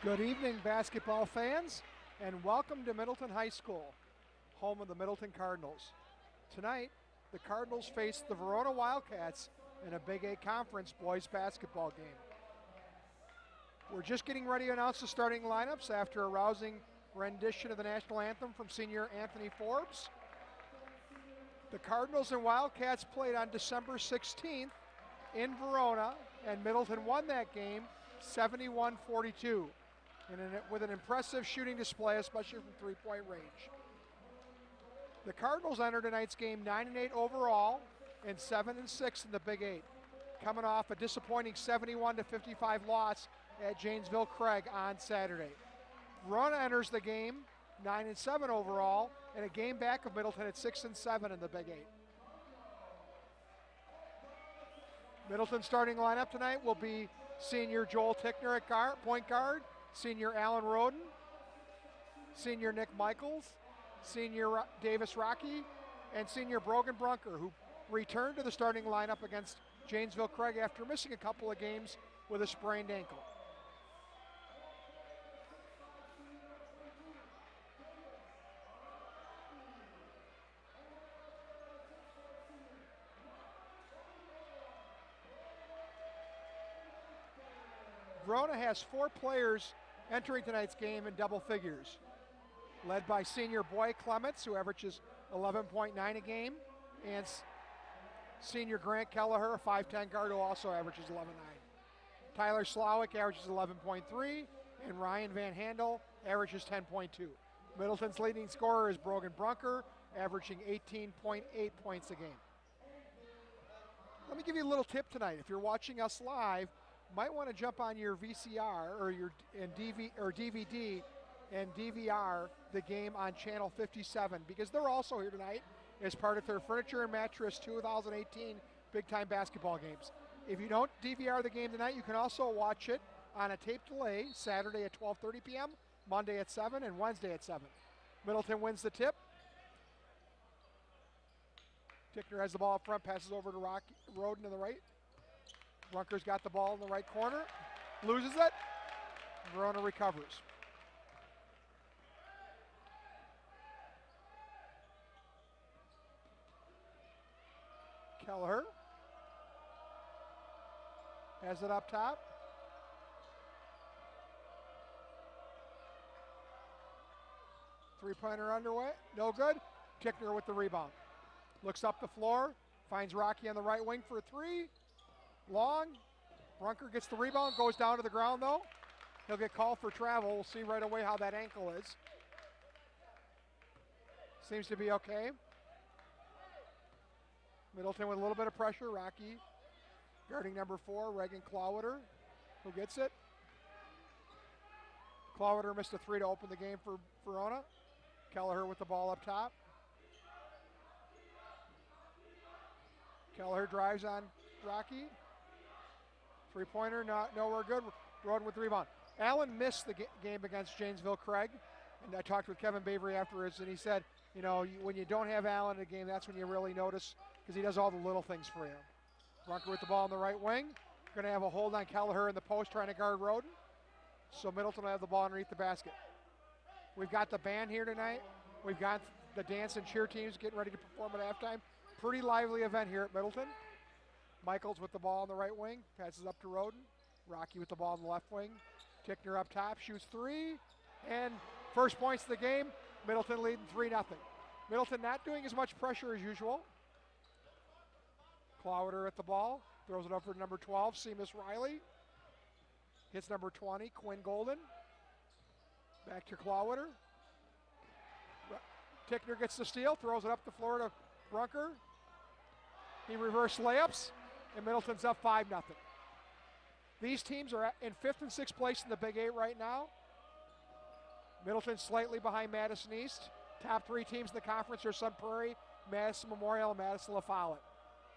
Good evening, basketball fans, and welcome to Middleton High School, home of the Middleton Cardinals. Tonight, the Cardinals face the Verona Wildcats in a Big 8 Conference boys basketball game. We're just getting ready to announce the starting lineups after a rousing rendition of the national anthem from senior Anthony Forbes. The Cardinals and Wildcats played on December 16th in Verona, and Middleton won that game 71-42. With an impressive shooting display, especially from three-point range. The Cardinals entered tonight's game 9-8 overall and 7-6 in the Big 8, coming off a disappointing 71-55 loss at Janesville Craig on Saturday. Verona enters the game 9-7 overall and a game back of Middleton at 6-7 in the Big 8. Middleton's starting lineup tonight will be senior Joel Tickner at point guard, senior Alan Roden, senior Nick Michaels, senior Davis Rocky, and senior Brogan Brunker, who returned to the starting lineup against Janesville Craig after missing a couple of games with a sprained ankle. Verona has 4 players entering tonight's game in double figures, led by senior Boy Clements, who averages 11.9 a game, and senior Grant Kelleher, a 5'10 guard, who also averages 11.9. Tyler Slowick averages 11.3, and Ryan Van Handel averages 10.2. Middleton's leading scorer is Brogan Brunker, averaging 18.8 points a game. Let me give you a little tip tonight. If you're watching us live, might want to jump on your VCR or your DVD and DVR the game on channel 57, because they're also here tonight as part of their Furniture and Mattress 2018 Big Time Basketball games. If you don't DVR the game tonight, you can also watch it on a tape delay Saturday at 12:30 p.m., Monday at 7, and Wednesday at 7. Middleton wins the tip. Tickner has the ball up front, passes over to Roden to the right. Brunker's got the ball in the right corner, loses it. Verona recovers. Kelleher has it up top. Three-pointer underway, no good. Tickner with the rebound. Looks up the floor, finds Rocky on the right wing for a three. Long. Brunker gets the rebound, goes down to the ground though. He'll get called for travel. We'll see right away how that ankle is. Seems to be okay. Middleton with a little bit of pressure. Rocky guarding number 4, Reagan Clawiter, who gets it. Clawiter missed a 3 to open the game for Verona. Kelleher with the ball up top. Kelleher drives on Rocky. Three-pointer, nowhere good. Roden with the rebound. Allen missed the game against Janesville Craig, and I talked with Kevin Bavery afterwards, and he said, you know, when you don't have Allen in a game, that's when you really notice, because he does all the little things for you. Brunker with the ball on the right wing. Going to have a hold on Kelleher in the post trying to guard Roden. So Middleton will have the ball underneath the basket. We've got the band here tonight. We've got the dance and cheer teams getting ready to perform at halftime. Pretty lively event here at Middleton. Michaels with the ball on the right wing, passes up to Roden. Rocky with the ball on the left wing. Tickner up top, shoots 3, and first points of the game, Middleton leading 3-0. Middleton not doing as much pressure as usual. Clawiter at the ball, throws it up for number 12, Seamus Riley. Hits number 20, Quinn Golden. Back to Clawiter. Tickner gets the steal, throws it up the floor to Brunker. He reverse layups, and Middleton's up 5-0. These teams are in 5th and 6th place in the Big 8 right now. Middleton slightly behind Madison East. Top 3 teams in the conference are Sun Prairie, Madison Memorial, and Madison La Follette.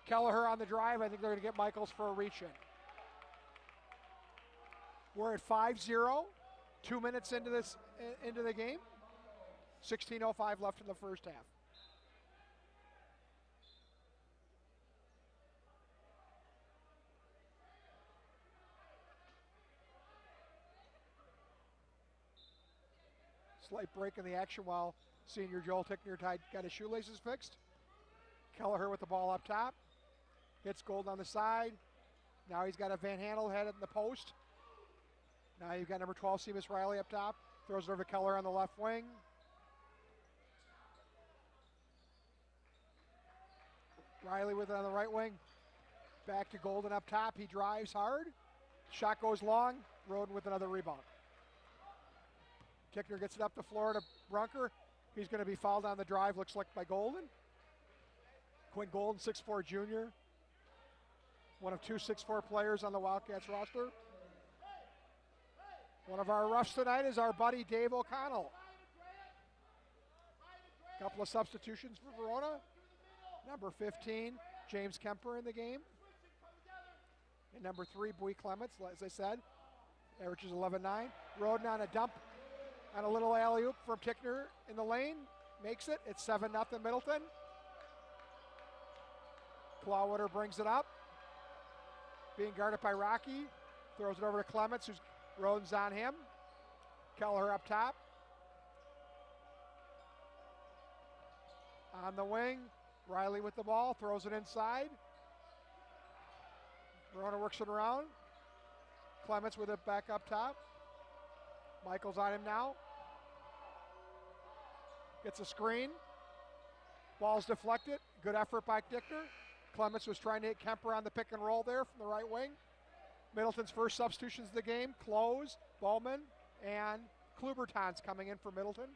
Kelleher on the drive. I think they're going to get Michaels for a reach-in. We're at 5-0, 2 minutes into the game. 16:05 left in the first half. Slight break in the action while senior Joel Tickner got his shoelaces fixed. Kelleher with the ball up top. Hits Golden on the side. Now he's got a Van Handel head in the post. Now you've got number 12, Seamus Riley up top. Throws it over to Kelleher on the left wing. Riley with it on the right wing. Back to Golden up top. He drives hard. Shot goes long. Roden with another rebound. Tickner gets it up the floor to Brunker. He's going to be fouled on the drive, looks like by Golden. Quinn Golden, 6'4" junior. One of two 6'4" players on the Wildcats roster. One of our roughs tonight is our buddy Dave O'Connell. Couple of substitutions for Verona. Number 15, James Kemper in the game. And number 3, Bowie Clements, as I said, averages 11-9. Roden on a dump on a little alley-oop from Tickner in the lane. Makes it. It's 7-0 Middleton. Clawwater brings it up. Being guarded by Rocky. Throws it over to Clements, who's Roden's on him. Kelleher up top. On the wing, Riley with the ball, throws it inside. Verona works it around. Clements with it back up top. Michael's on him now. Gets a screen. Ball's deflected. Good effort by Tickner. Clements was trying to hit Kemper on the pick and roll there from the right wing. Middleton's first substitutions of the game, Close, Bowman, and Klubertons coming in for Middleton.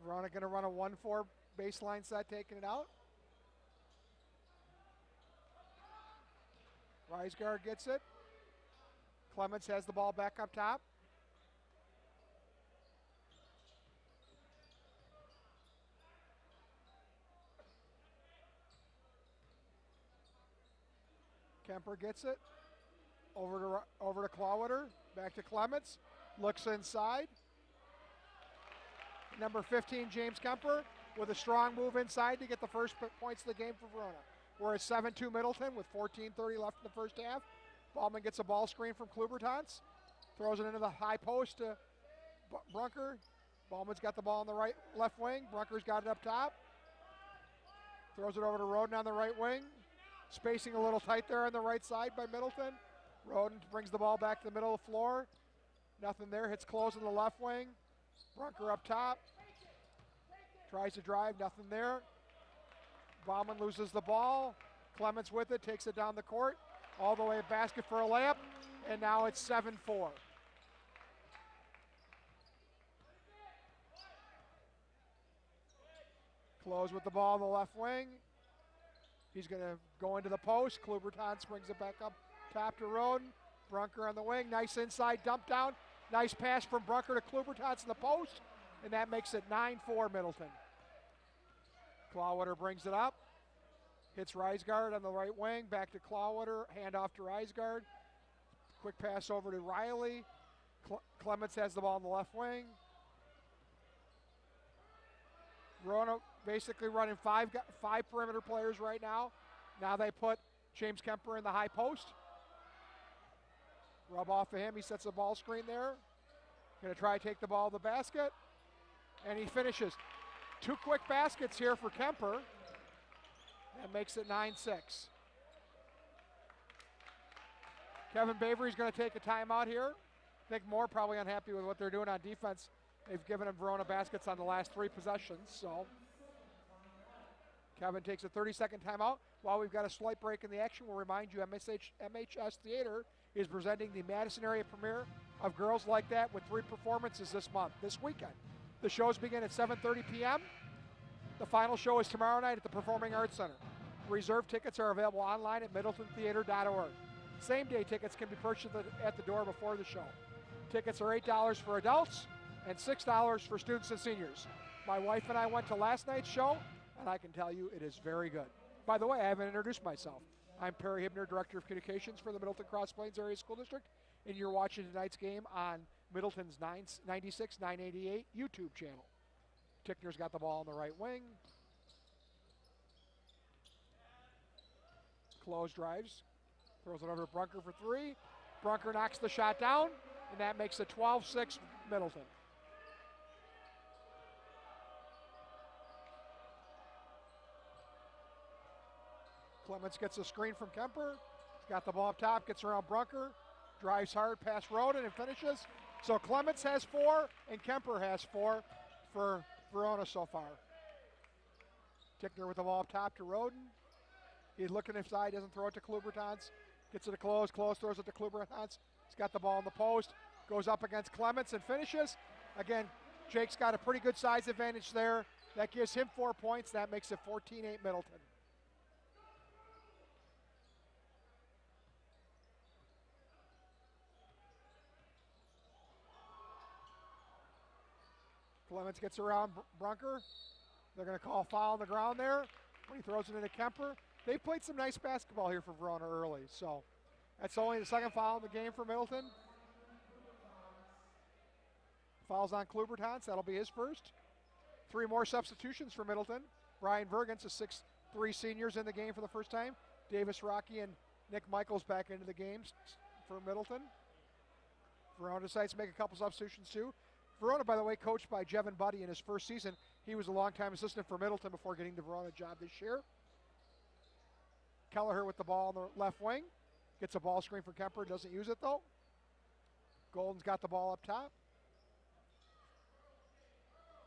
Verona going to run a 1-4 baseline set, taking it out. Reisgard gets it. Clements has the ball back up top. Kemper gets it. Over to Clawwater. Back to Clements. Looks inside. Number 15, James Kemper, with a strong move inside to get the first points of the game for Verona. We're at 7-2 Middleton with 14:30 left in the first half. Ballman gets a ball screen from Klubertons. Throws it into the high post to Brunker. Ballman's got the ball on the left wing. Brunker's got it up top. Throws it over to Roden on the right wing. Spacing a little tight there on the right side by Middleton. Roden brings the ball back to the middle of the floor. Nothing there. Hits Close in the left wing. Brunker up top. Tries to drive. Nothing there. Bauman loses the ball. Clements with it. Takes it down the court. All the way to basket for a layup. And now it's 7-4. Close with the ball on the left wing. He's going to go into the post. Klubertons brings it back up top to Roden. Brunker on the wing. Nice inside dump down. Nice pass from Brunker to Klubertons in the post. And that makes it 9-4 Middleton. Clawwater brings it up. Hits Reisgard on the right wing. Back to Clawwater. Hand off to Reisgard. Quick pass over to Riley. Clements has the ball on the left wing. Verona basically running five perimeter players right now. Now they put James Kemper in the high post. Rub off of him. He sets a ball screen there. Going to try to take the ball to the basket. And he finishes. 2 quick baskets here for Kemper. That makes it 9-6. Kevin Bavery's going to take a timeout here. I think Moore probably unhappy with what they're doing on defense. They've given him Verona baskets on the last 3 possessions. So Kevin takes a 30-second timeout. While we've got a slight break in the action, we'll remind you MHS Theater is presenting the Madison area premiere of Girls Like That with 3 performances this weekend. The shows begin at 7:30 p.m. The final show is tomorrow night at the Performing Arts Center. Reserved tickets are available online at middletontheater.org. Same-day tickets can be purchased at the door before the show. Tickets are $8 for adults and $6 for students and seniors. My wife and I went to last night's show, and I can tell you it is very good. By the way, I haven't introduced myself. I'm Perry Hibner, Director of Communications for the Middleton-Cross Plains Area School District, and you're watching tonight's game on Middleton's 96-988 YouTube channel. Tickner's got the ball on the right wing. Close drives. Throws it over to Brunker for 3. Brunker knocks the shot down, and that makes it 12-6 Middleton. Clements gets a screen from Kemper. He's got the ball up top, gets around Brunker, drives hard past Roden and finishes. So Clements has 4 and Kemper has 4 for Verona so far. Tickner with the ball up top to Roden. He's looking inside, doesn't throw it to Klubertans. Gets it to Close, Close throws it to Klubertans. He's got the ball in the post, goes up against Clements and finishes. Again, Jake's got a pretty good size advantage there. That gives him 4 points. That makes it 14-8 Middleton. Clements gets around Brunker. They're going to call foul on the ground there when he throws it into Kemper. They played some nice basketball here for Verona early, so that's only the second foul in the game for Middleton. Fouls on Klubertans, that'll be his first. 3 more substitutions for Middleton. Brian Vergens, a 6'3" seniors in the game for the first time. Davis Rocky and Nick Michaels back into the games for Middleton. Verona decides to make a couple substitutions too. Verona, by the way, coached by Jevin Buddy in his first season. He was a longtime assistant for Middleton before getting the Verona job this year. Kelleher with the ball on the left wing. Gets a ball screen for Kemper, doesn't use it though. Golden's got the ball up top.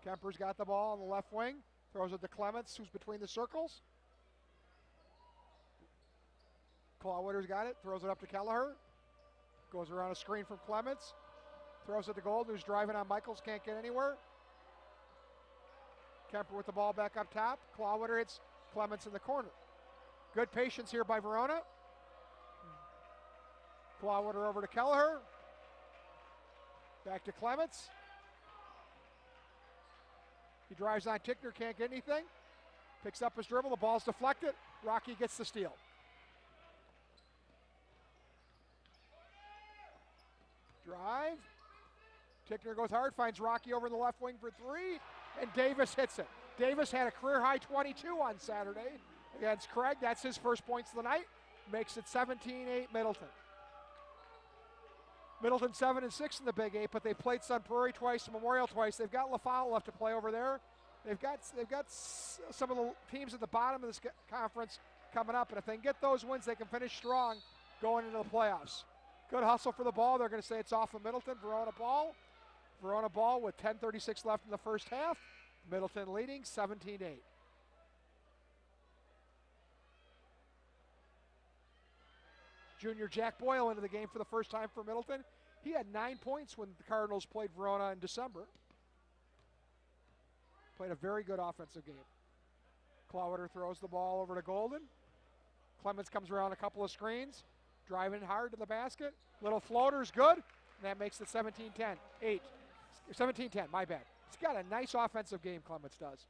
Kemper's got the ball on the left wing. Throws it to Clements, who's between the circles. Clawwitter's got it, throws it up to Kelleher. Goes around a screen from Clements. Throws it to Golden, who's driving on Michaels, can't get anywhere. Kemper with the ball back up top. Clawwitter hits Clements in the corner. Good patience here by Verona. Clawwitter over to Kelleher. Back to Clements. He drives on Tickner, can't get anything. Picks up his dribble, the ball's deflected. Rocky gets the steal. Drive. Tickner goes hard, finds Rocky over in the left wing for 3, and Davis hits it. Davis had a career-high 22 on Saturday against Craig. That's his first points of the night. Makes it 17-8 Middleton. Middleton 7-6 in the Big 8, but they played Sun Prairie twice, Memorial twice. They've got LaFolle left to play over there. They've got some of the teams at the bottom of this conference coming up, and if they can get those wins, they can finish strong going into the playoffs. Good hustle for the ball. They're going to say it's off of Middleton. Verona ball. Verona ball with 10:36 left in the first half. Middleton leading 17-8. Junior Jack Boyle into the game for the first time for Middleton. He had 9 points when the Cardinals played Verona in December. Played a very good offensive game. Clawwitter throws the ball over to Golden. Clements comes around a couple of screens. Driving hard to the basket. Little floater's good. And that makes it 17-10. 17-10, my bad. He's got a nice offensive game, Clements does.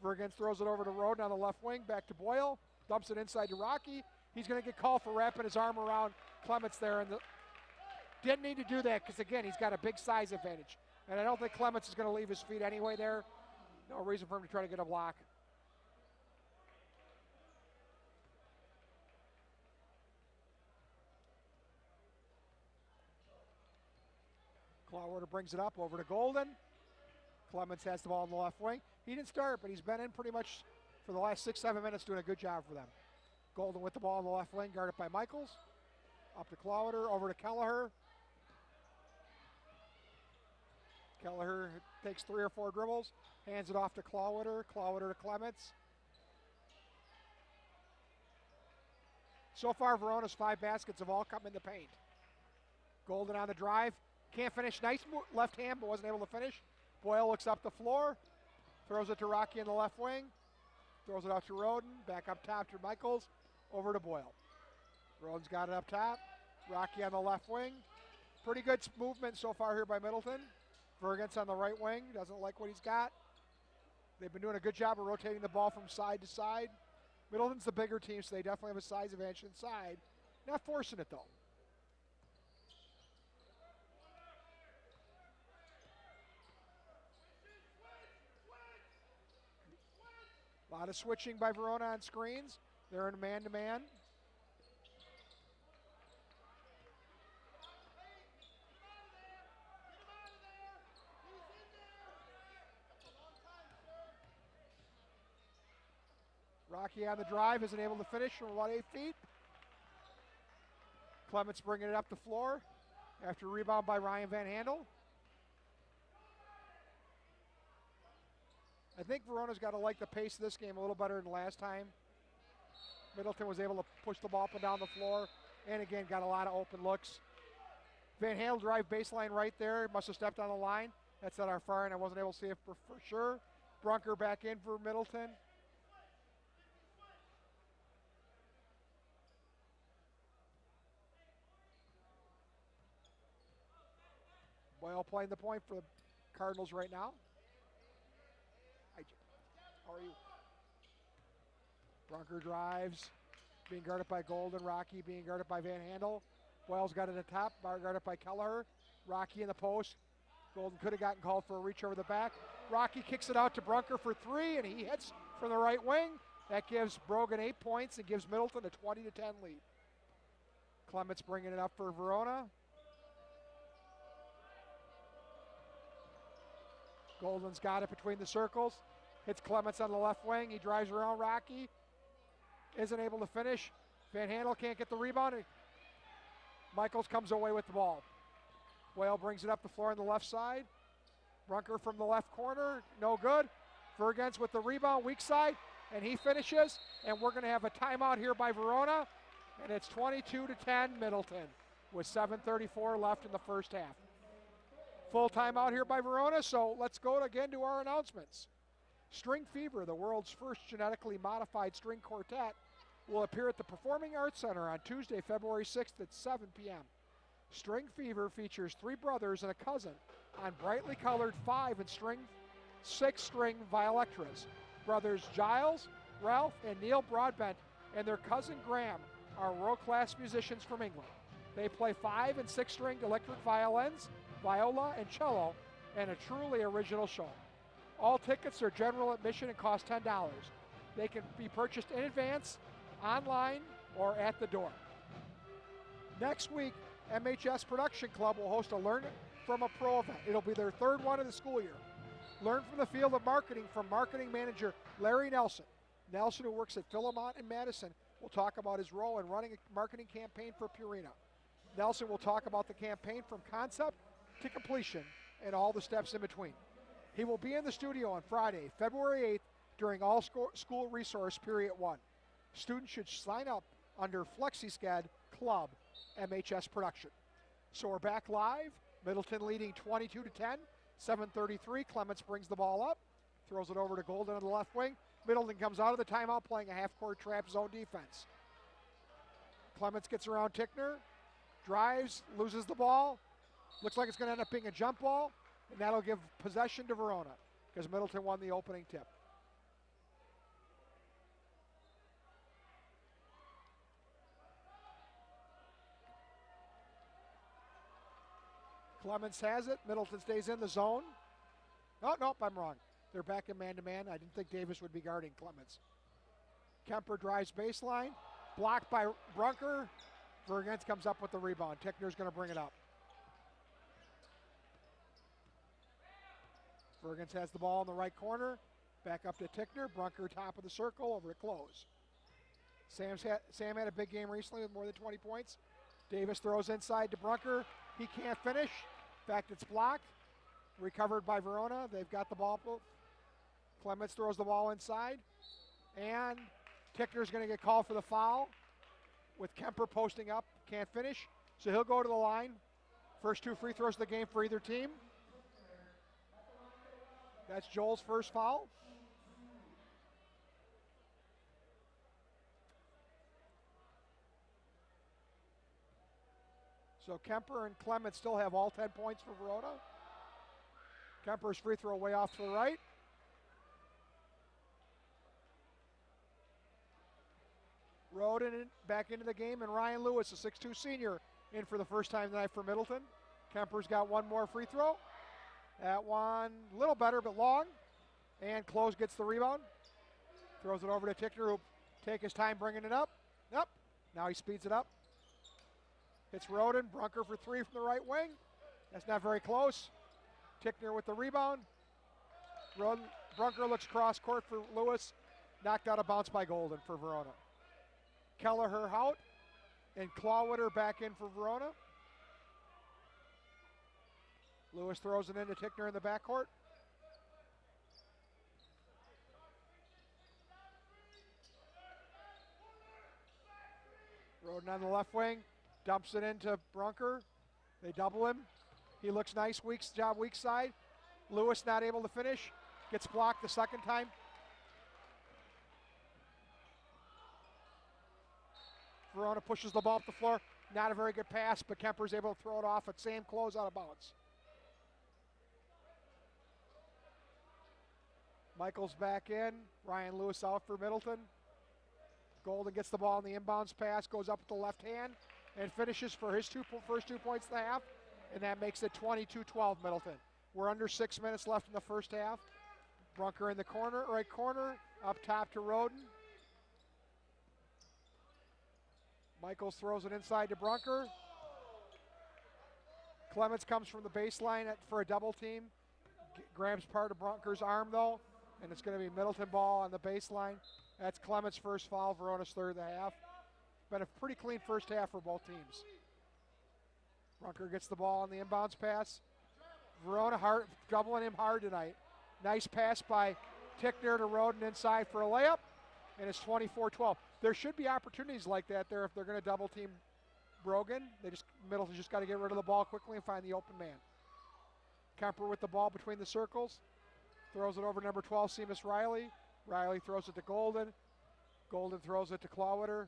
Vergens throws it over to Roden on the left wing, back to Boyle. Dumps it inside to Rocky. He's going to get called for wrapping his arm around Clements there. And didn't need to do that because, again, he's got a big size advantage. And I don't think Clements is going to leave his feet anyway there. No reason for him to try to get a block. Clawwitter brings it up over to Golden. Clements has the ball in the left wing. He didn't start, but he's been in pretty much for the last 6-7 minutes doing a good job for them. Golden with the ball in the left wing, guarded by Michaels. Up to Clawwitter, over to Kelleher. Kelleher takes 3 or 4 dribbles, hands it off to Clawwitter. Clawwitter to Clements. So far, Verona's 5 baskets have all come in the paint. Golden on the drive. Can't finish. Nice left hand, but wasn't able to finish. Boyle looks up the floor. Throws it to Rocky in the left wing. Throws it out to Roden. Back up top to Michaels. Over to Boyle. Roden's got it up top. Rocky on the left wing. Pretty good movement so far here by Middleton. Vergens on the right wing. Doesn't like what he's got. They've been doing a good job of rotating the ball from side to side. Middleton's the bigger team, so they definitely have a size advantage inside. Not forcing it, though. A lot of switching by Verona on screens. They're in man-to-man. Rocky on the drive, isn't able to finish from about 8 feet. Clements bringing it up the floor after a rebound by Ryan Van Handel. I think Verona's got to like the pace of this game a little better than last time. Middleton was able to push the ball up and down the floor, and again, got a lot of open looks. Van Handel drive baseline right there, must have stepped on the line. That's at our far end, I wasn't able to see it for sure. Brunker back in for Middleton. Boyle playing the point for the Cardinals right now. Hi, Jim. How are you? Brunker drives, being guarded by Golden. Rocky being guarded by Van Handel. Boyle's got it at the top, guarded by Kelleher. Rocky in the post. Golden could have gotten called for a reach over the back. Rocky kicks it out to Brunker for 3, and he hits from the right wing. That gives Brogan 8 points and gives Middleton a 20-10 lead. Clements bringing it up for Verona. Golden's got it between the circles. Hits Clements on the left wing. He drives around Rocky. Isn't able to finish. Van Handel can't get the rebound. Michaels comes away with the ball. Boyle brings it up the floor on the left side. Brunker from the left corner, no good. Vergens with the rebound, weak side, and he finishes. And we're going to have a timeout here by Verona. And it's 22-10 Middleton with 7:34 left in the first half. Full timeout here by Verona, so let's go again to our announcements. String Fever, the world's first genetically modified string quartet, will appear at the Performing Arts Center on Tuesday, February 6th at 7 p.m. String Fever features 3 brothers and a cousin on brightly colored 5 and 6-string violectras. Brothers Giles, Ralph, and Neil Broadbent and their cousin Graham are world-class musicians from England. They play 5 and 6-string electric violins, viola, and cello, and a truly original show. All tickets are general admission and cost $10. They can be purchased in advance, online, or at the door. Next week, MHS Production Club will host a Learn from a Pro event. It'll be their 3rd one of the school year. Learn from the field of marketing from marketing manager Larry Nelson. Nelson, who works at Philmont in Madison, will talk about his role in running a marketing campaign for Purina. Nelson will talk about the campaign from concept to completion and all the steps in between. He will be in the studio on Friday, February 8th during all school resource period 1. Students should sign up under FlexiScad Club MHS Production. So we're back live. Middleton leading 22-10, 7:33. Clements brings the ball up, throws it over to Golden on the left wing. Middleton comes out of the timeout playing a half-court trap zone defense. Clements gets around Tickner, drives, loses the ball. Looks like it's going to end up being a jump ball, and that'll give possession to Verona because Middleton won the opening tip. Clements has it. Middleton stays in the zone. Oh, nope, I'm wrong. They're back in man-to-man. I didn't think Davis would be guarding Clements. Kemper drives baseline. Blocked by Brunker. Vergens comes up with the rebound. Tickner's going to bring it up. Vergens has the ball in the right corner. Back up to Tickner. Brunker top of the circle over to close. Sam had a big game recently with more than 20 points. Davis throws inside to Brunker. He can't finish. In fact, it's blocked. Recovered by Verona. They've got the ball. Clements throws the ball inside. And Tickner's going to get called for the foul with Kemper posting up. Can't finish. So he'll go to the line. First 2 free throws of the game for either team. That's Joel's first foul. So Kemper and Clements still have all 10 points for Verona. Kemper's free throw way off to the right. Roden back into the game, and Ryan Lewis, a 6'2 senior, in for the first time tonight for Middleton. Kemper's got one more free throw. That one a little better, but long. And Close gets the rebound. Throws it over to Tickner, who'll take his time bringing it up. Yep. Now he speeds it up. Hits Roden. Brunker for 3 from the right wing. That's not very close. Tickner with the rebound. Brunker looks cross court for Lewis. Knocked out of bounds by Golden for Verona. Kelleher out, and Clawwitter back in for Verona. Lewis throws it into Tickner in the backcourt. Roden on the left wing, dumps it into Brunker. They double him. He looks nice, weak side. Lewis not able to finish. Gets blocked the second time. Verona pushes the ball up the floor. Not a very good pass, but Kemper's able to throw it off at same close out of bounds. Michaels back in. Ryan Lewis out for Middleton. Golden gets the ball in the inbounds pass, goes up with the left hand, and finishes for his first 2 points of the half, and that makes it 22-12 Middleton. We're under 6 minutes left in the first half. Brunker in the right corner, up top to Roden. Michaels throws it inside to Brunker. Clements comes from the baseline for a double team. Grabs part of Brunker's arm though, and it's going to be Middleton ball on the baseline. That's Clements' first foul, Verona's third of the half. Been a pretty clean first half for both teams. Brunker gets the ball on the inbounds pass. Verona doubling him hard tonight. Nice pass by Tickner to Roden inside for a layup, and it's 24-12. There should be opportunities like that there if they're going to double team Brogan. Middleton's just got to get rid of the ball quickly and find the open man. Kemper with the ball between the circles. Throws it over number 12, Seamus Riley. Riley throws it to Golden. Golden throws it to Clawwitter.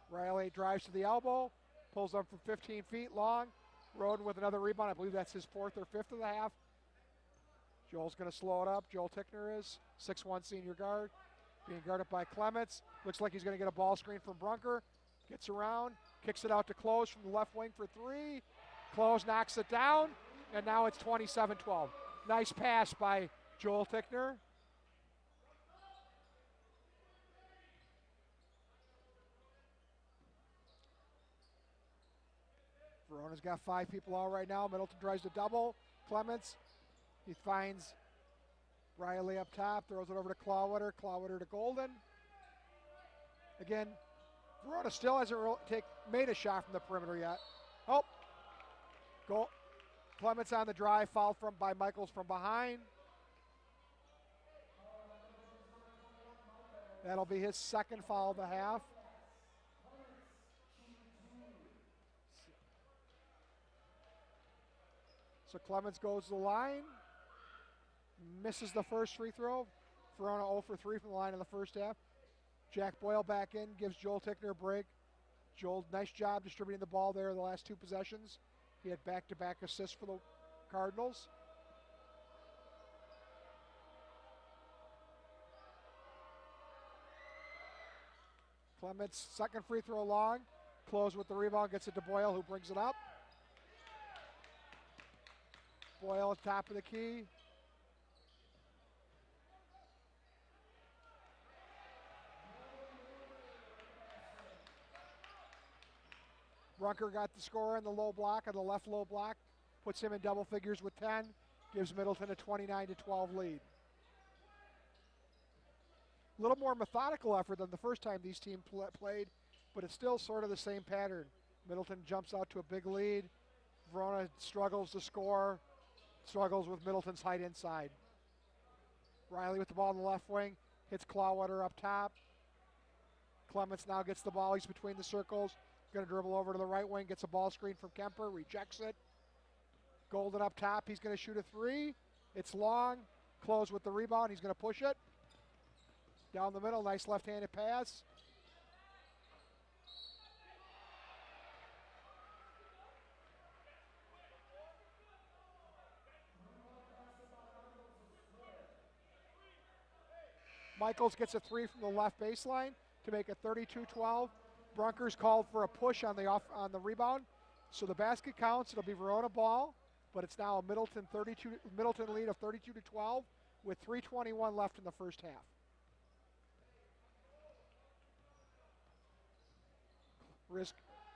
Riley drives to the elbow. Pulls up from 15 feet long. Roden with another rebound. I believe that's his fourth or fifth of the half. Joel's going to slow it up. Joel Tickner is 6'1" senior guard. Being guarded by Clements. Looks like he's going to get a ball screen from Brunker. Gets around. Kicks it out to Close from the left wing for three. Close knocks it down. And now it's 27-12. Nice pass by Joel Tickner. Verona's got 5 people out right now. Middleton tries to double. Clements. He finds Riley up top. Throws it over to Clawwitter. Clawwitter to Golden. Again, Verona still hasn't made a shot from the perimeter yet. Oh. Clements on the drive. Fouled by Michaels from behind. That'll be his second foul of the half. So Clements goes to the line. Misses the first free throw. Verona 0 for 3 from the line in the first half. Jack Boyle back in, gives Joel Tickner a break. Joel, nice job distributing the ball there the last 2 possessions. He had back-to-back assists for the Cardinals. Clements, second free throw long. Close with the rebound, gets it to Boyle, who brings it up. Boyle at top of the key. Brunker got the score on the low block, on the left low block. Puts him in double figures with 10. Gives Middleton a 29-12 lead. A little more methodical effort than the first time these teams played, but it's still sort of the same pattern. Middleton jumps out to a big lead. Verona struggles to score, struggles with Middleton's height inside. Riley with the ball in the left wing, hits Clawwitter up top. Clements now gets the ball, he's between the circles. Going to dribble over to the right wing, gets a ball screen from Kemper, rejects it. Golden up top, he's going to shoot a 3. It's long, Close with the rebound, he's going to push it. Down the middle, nice left-handed pass. Michaels gets a 3 from the left baseline to make it 32-12. Brunker's called for a push on the rebound. So the basket counts, it'll be Verona ball, but it's now a Middleton lead of 32-12 with 3:21 left in the first half.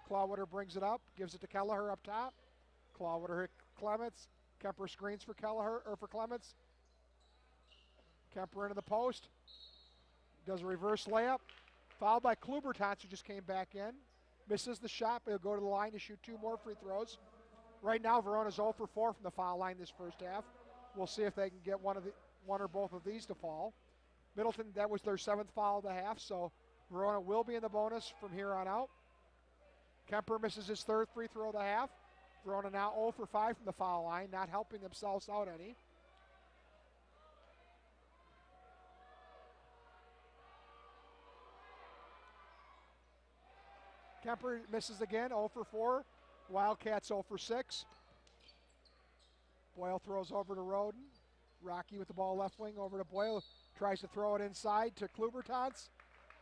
Clawwitter brings it up, gives it to Kelleher up top. Clawwitter hit Clements. Kemper screens for Kelleher or for Clements. Kemper into the post. Does a reverse layup. Fouled by Klubertons, who just came back in. Misses the shot, but he'll go to the line to shoot 2 more free throws. Right now, Verona's 0 for 4 from the foul line this first half. We'll see if they can get one or both of these to fall. Middleton, that was their 7th foul of the half, so Verona will be in the bonus from here on out. Kemper misses his 3rd free throw of the half. Verona now 0 for 5 from the foul line, not helping themselves out any. Kemper misses again, 0 for 4. Wildcats 0 for 6. Boyle throws over to Roden. Rocky with the ball left wing over to Boyle. Tries to throw it inside to Klubertons.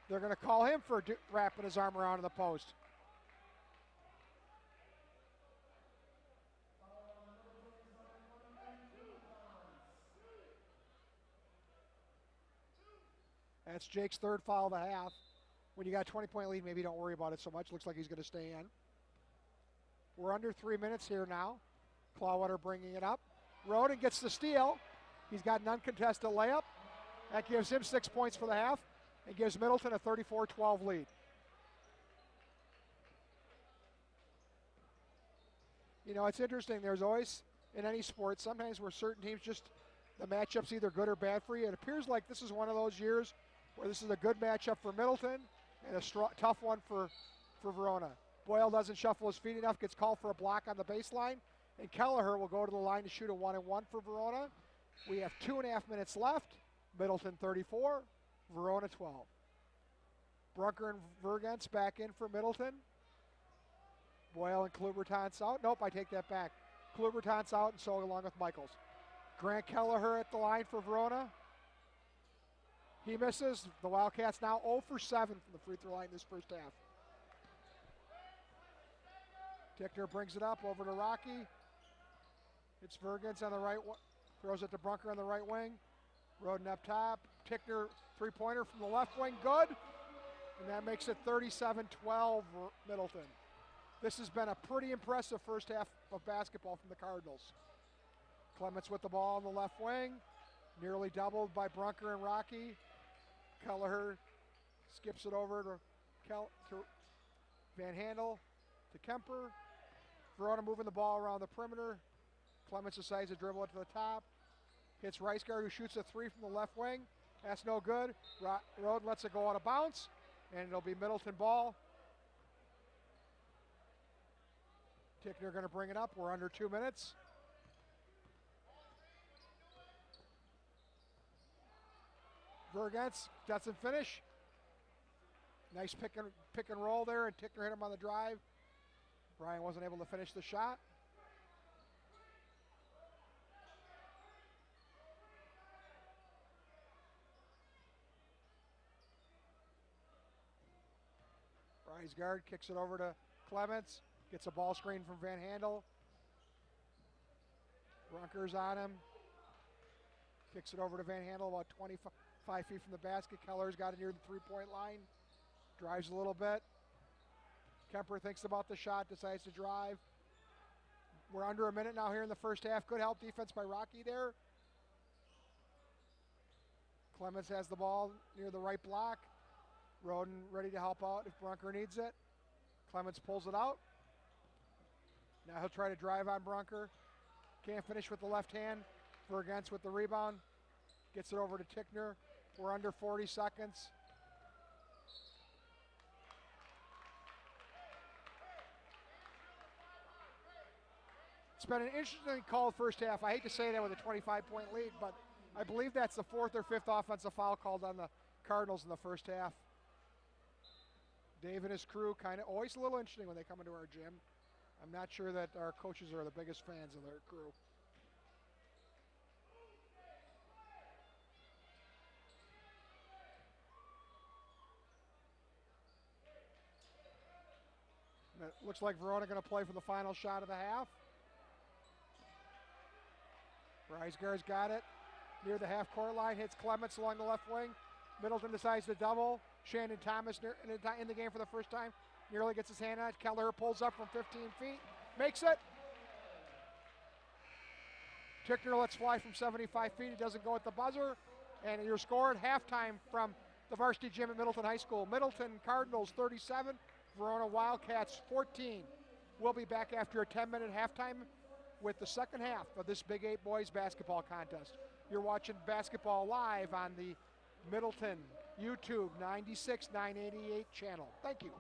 They're going to call him for wrapping his arm around in the post. That's Jake's 3rd foul of the half. When you got a 20-point lead, maybe don't worry about it so much. Looks like he's going to stay in. We're under 3 minutes here now. Clawwater bringing it up. Roden gets the steal. He's got an uncontested layup. That gives him 6 points for the half and gives Middleton a 34-12 lead. You know, it's interesting. There's always, in any sport, sometimes where certain teams just, the matchup's either good or bad for you. It appears like this is one of those years where this is a good matchup for Middleton and a tough one for Verona. Boyle doesn't shuffle his feet enough, gets called for a block on the baseline, and Kelleher will go to the line to shoot a 1-and-1 for Verona. We have 2.5 minutes left. Middleton 34, Verona 12. Brunker and Vergens back in for Middleton. Boyle and Klubertons out. Nope, I take that back. Klubertons out, and so along with Michaels. Grant Kelleher at the line for Verona. He misses. The Wildcats now 0 for 7 from the free throw line this first half. Tickner brings it up over to Rocky. It's Vergens on the right, throws it to Brunker on the right wing. Roden up top. Tickner 3-pointer from the left wing, good. And that makes it 37-12 Middleton. This has been a pretty impressive first half of basketball from the Cardinals. Clements with the ball on the left wing. Nearly doubled by Brunker and Rocky. Kelleher skips it over to Van Handel to Kemper. Verona moving the ball around the perimeter. Clements decides to dribble it to the top. Hits Riceguard, who shoots a 3 from the left wing. That's no good. Roden lets it go out of bounds, and it'll be Middleton ball. Tickner going to bring it up. We're under 2 minutes. Vergens doesn't finish. Nice pick and roll there, and Tickner hit him on the drive. Brian wasn't able to finish the shot. Riceguard kicks it over to Clements. Gets a ball screen from Van Handel. Brunker's on him. Kicks it over to Van Handel about 25 feet from the basket. Keller's got it near the 3-point line. Drives a little bit. Kemper thinks about the shot, decides to drive. We're under a minute now here in the first half. Good help defense by Rocky there. Clements has the ball near the right block. Roden ready to help out if Brunker needs it. Clements pulls it out. Now he'll try to drive on Brunker. Can't finish with the left hand. Vergens with the rebound. Gets it over to Tickner. We're under 40 seconds. It's been an interesting called first half. I hate to say that with a 25-point lead, but I believe that's the 4th or 5th offensive foul called on the Cardinals in the first half. Dave and his crew kind of always a little interesting when they come into our gym. I'm not sure that our coaches are the biggest fans of their crew. And it looks like Verona going to play for the final shot of the half. Riceguard's got it near the half-court line, hits Clements along the left wing. Middleton decides to double. Shandon Thomas in the game for the first time. Nearly gets his hand on it. Kelleher pulls up from 15 feet. Makes it. Tickner lets fly from 75 feet. He doesn't go at the buzzer. And your score at halftime from the varsity gym at Middleton High School: Middleton Cardinals 37, Verona Wildcats 14. We'll be back after a 10-minute halftime with the second half of this Big 8 boys basketball contest. You're watching basketball live on the Middleton YouTube 96 988 channel. Thank you.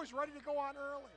was ready to go on early.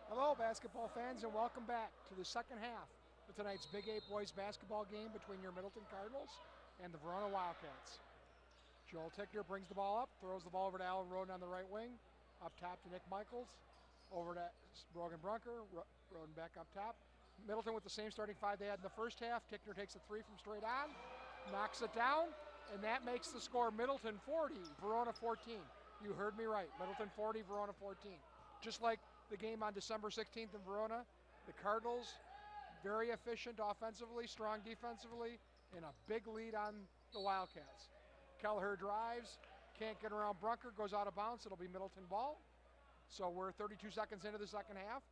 Hello, basketball fans, and welcome back to the second half of tonight's Big 8 boys basketball game between your Middleton Cardinals and the Verona Wildcats. Joel Tickner brings the ball up, throws the ball over to Alan Roden on the right wing, up top to Nick Michaels, over to Brogan Brunker, Roden back up top. Middleton with the same starting five they had in the first half. Tickner takes a three from straight on, knocks it down, and that makes the score Middleton 40, Verona 14. You heard me right, Middleton 40, Verona 14. Just like the game on December 16th in Verona, the Cardinals, very efficient offensively, strong defensively, and a big lead on the Wildcats. Kelleher drives, can't get around Brunker, goes out of bounds. It'll be Middleton ball. So we're 32 seconds into the second half.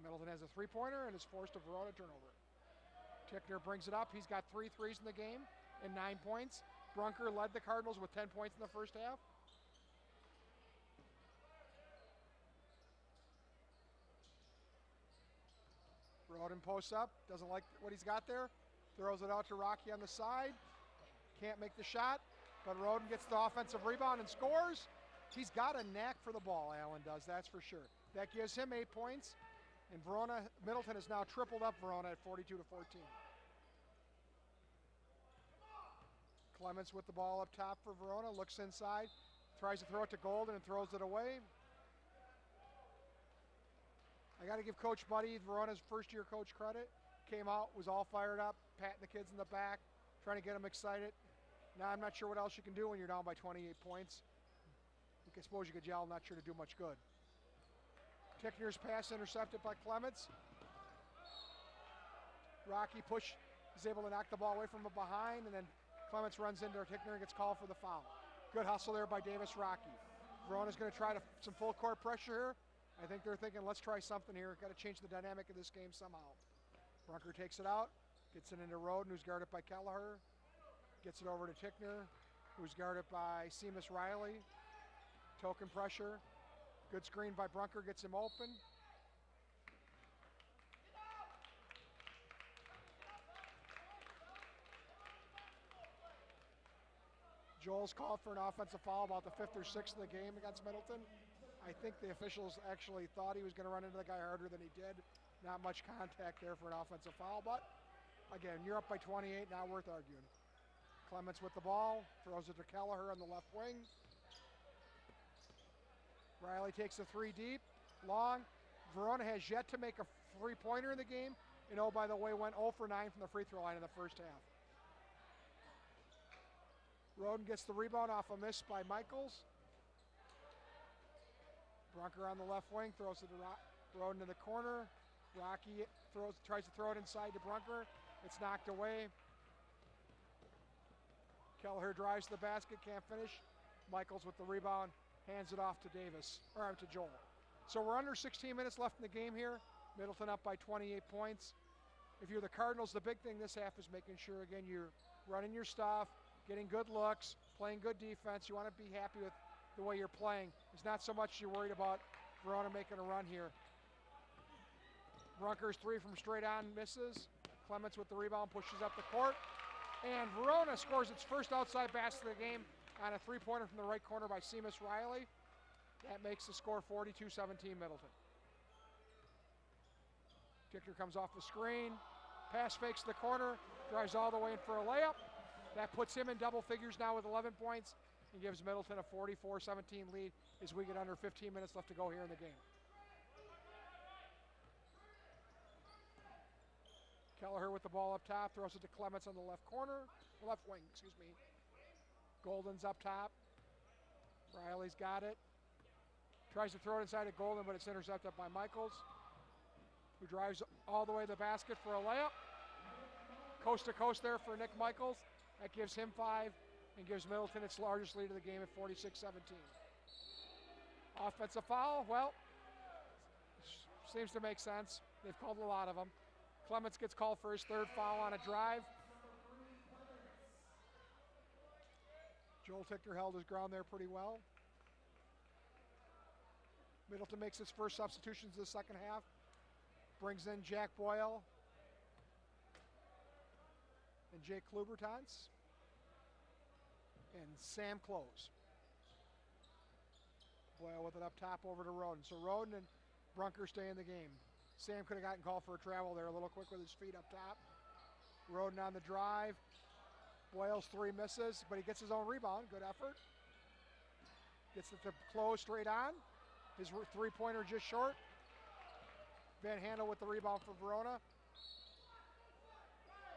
Middleton has a three-pointer and is forced a Verona turnover. Tickner brings it up. He's got 3 threes in the game and 9 points. Brunker led the Cardinals with 10 points in the first half. Roden posts up, doesn't like what he's got there, throws it out to Rocky on the side, can't make the shot, but Roden gets the offensive rebound and scores. He's got a knack for the ball, Allen does, that's for sure. That gives him 8 points, and Middleton has now tripled up Verona at 42-14. Clements with the ball up top for Verona, looks inside, tries to throw it to Golden and throws it away. I got to give Coach Buddy, Verona's first-year coach, credit. Came out, was all fired up, patting the kids in the back, trying to get them excited. Now I'm not sure what else you can do when you're down by 28 points. I suppose you could yell, not sure to do much good. Tickner's pass intercepted by Clements. Rocky is able to knock the ball away from behind, and then Clements runs into Tickner and gets called for the foul. Good hustle there by Davis Rocky. Verona's going to try some full court pressure here. I think they're thinking, let's try something here. Got to change the dynamic of this game somehow. Brunker takes it out, gets it into Roden, who's guarded by Kelleher. Gets it over to Tickner, who's guarded by Seamus Riley. Token pressure. Good screen by Brunker, gets him open. Joel's called for an offensive foul about the 5th or 6th of the game against Middleton. I think the officials actually thought he was going to run into the guy harder than he did. Not much contact there for an offensive foul, but again, you're up by 28, not worth arguing. Clements with the ball, throws it to Kelleher on the left wing. Riley takes a 3 deep, long. Verona has yet to make a three-pointer in the game, and oh, by the way, went 0 for 9 from the free throw line in the first half. Roden gets the rebound off a miss by Michaels. Brunker on the left wing, throws it to Roden in the corner. Rocky tries to throw it inside to Brunker. It's knocked away. Kelleher drives to the basket, can't finish. Michaels with the rebound, hands it off to to Joel. So we're under 16 minutes left in the game here. Middleton up by 28 points. If you're the Cardinals, the big thing this half is making sure, again, you're running your stuff, getting good looks, playing good defense. You want to be happy with the way you're playing. It's not so much you're worried about Verona making a run here. Brunker's three from straight on misses. Clements with the rebound pushes up the court. And Verona scores its first outside basket of the game on a three-pointer from the right corner by Seamus Riley. That makes the score 42-17 Middleton. Tickler comes off the screen, pass fakes the corner, drives all the way in for a layup. That puts him in double figures now with 11 points and gives Middleton a 44-17 lead as we get under 15 minutes left to go here in the game. Kelleher with the ball up top, throws it to Clements on the left wing. Golden's up top. Riley's got it. Tries to throw it inside of Golden, but it's intercepted by Michaels, who drives all the way to the basket for a layup. Coast to coast there for Nick Michaels. That gives him 5 and gives Middleton its largest lead of the game at 46-17. Offensive foul, well, seems to make sense. They've called a lot of them. Clements gets called for his third foul on a drive. Joel Tickler held his ground there pretty well. Middleton makes its first substitutions in the second half. Brings in Jack Boyle and Jake Klubertans and Sam Close. Boyle with it up top over to Roden. So Roden and Brunker stay in the game. Sam could have gotten called for a travel there a little quick with his feet up top. Roden on the drive. Boyle's three misses, but he gets his own rebound. Good effort. Gets it to Close straight on. His three-pointer just short. Van Handel with the rebound for Verona.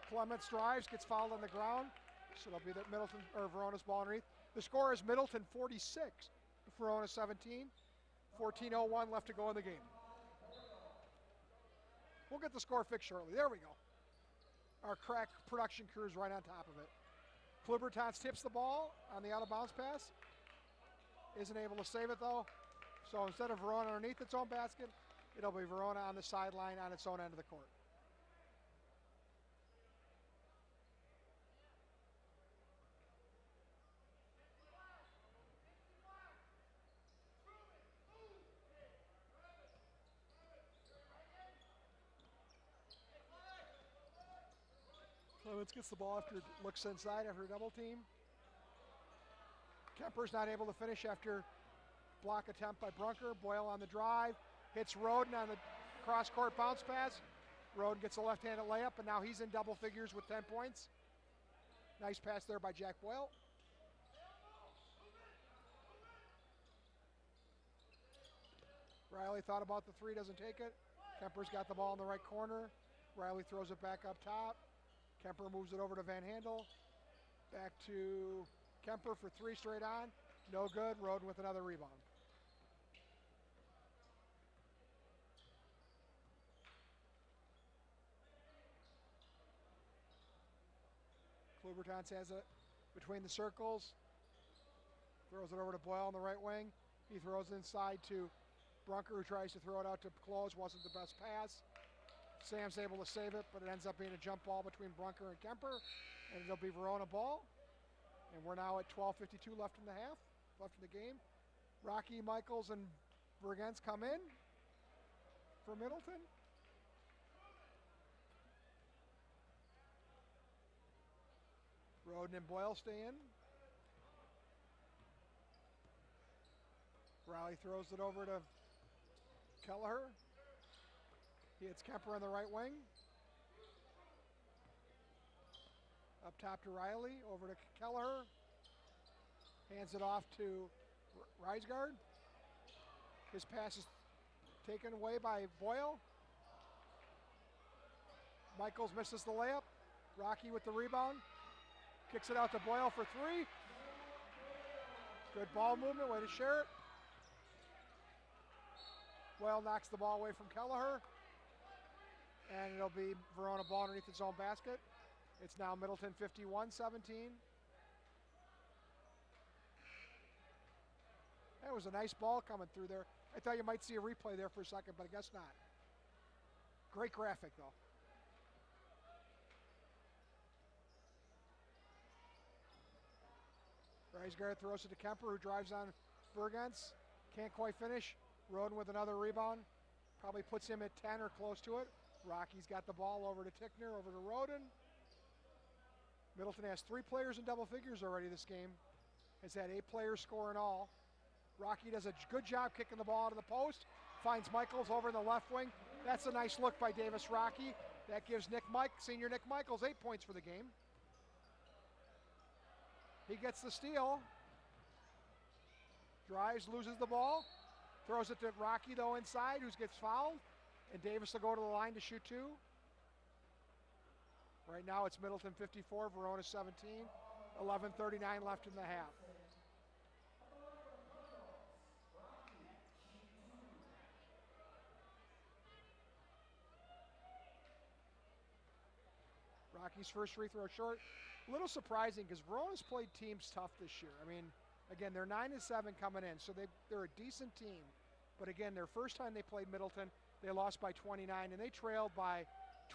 Clements drives, gets fouled on the ground. So it'll be the Verona's ball underneath. The score is Middleton 46, Verona 17. 14:01 left to go in the game. We'll get the score fixed shortly. There we go. Our crack production crew is right on top of it. Klubertans tips the ball on the out-of-bounds pass. Isn't able to save it, though. So instead of Verona underneath its own basket, it'll be Verona on the sideline on its own end of the court. Clements gets the ball after it looks inside after a double team. Kemper's not able to finish after block attempt by Brunker. Boyle on the drive. Hits Roden on the cross-court bounce pass. Roden gets a left-handed layup, and now he's in double figures with 10 points. Nice pass there by Jack Boyle. Riley thought about the three, doesn't take it. Kemper's got the ball in the right corner. Riley throws it back up top. Kemper moves it over to Van Handel. Back to Kemper for three straight on. No good. Roden with another rebound. Klubertans has it between the circles. Throws it over to Boyle on the right wing. He throws it inside to Brunker, who tries to throw it out to Close. Wasn't the best pass. Sam's able to save it, but it ends up being a jump ball between Brunker and Kemper, and it'll be Verona ball. And we're now at 12:52 left in the game. Rocky, Michaels, and Bergens come in for Middleton. Roden and Boyle stay in. Riley throws it over to Kelleher. He hits Kemper on the right wing. Up top to Riley, over to Kelleher. Hands it off to Reisgard. His pass is taken away by Boyle. Michaels misses the layup. Rocky with the rebound. Kicks it out to Boyle for three. Good ball movement, way to share it. Boyle knocks the ball away from Kelleher. And it'll be Verona ball underneath its own basket. It's now Middleton 51-17. That was a nice ball coming through there. I thought you might see a replay there for a second, but I guess not. Great graphic, though. Reisgard throws it to Kemper, who drives on Bergens. Can't quite finish. Roden with another rebound. Probably puts him at 10 or close to it. Rocky's got the ball over to Tickner, over to Roden. Middleton has 3 players in double figures already this game. Has had 8 players score in all. Rocky does a good job kicking the ball out of the post. Finds Michaels over in the left wing. That's a nice look by Davis Rocky. That gives senior Nick Michaels 8 points for the game. He gets the steal. Drives, loses the ball. Throws it to Rocky, though, inside, who gets fouled. And Davis will go to the line to shoot 2. Right now it's Middleton 54, Verona 17. 11:39 left in the half. Rocky's first free throw short. A little surprising because Verona's played teams tough this year. I mean, again, they're 9-7 coming in, so they're a decent team. But again, their first time they played Middleton, they lost by 29, and they trailed by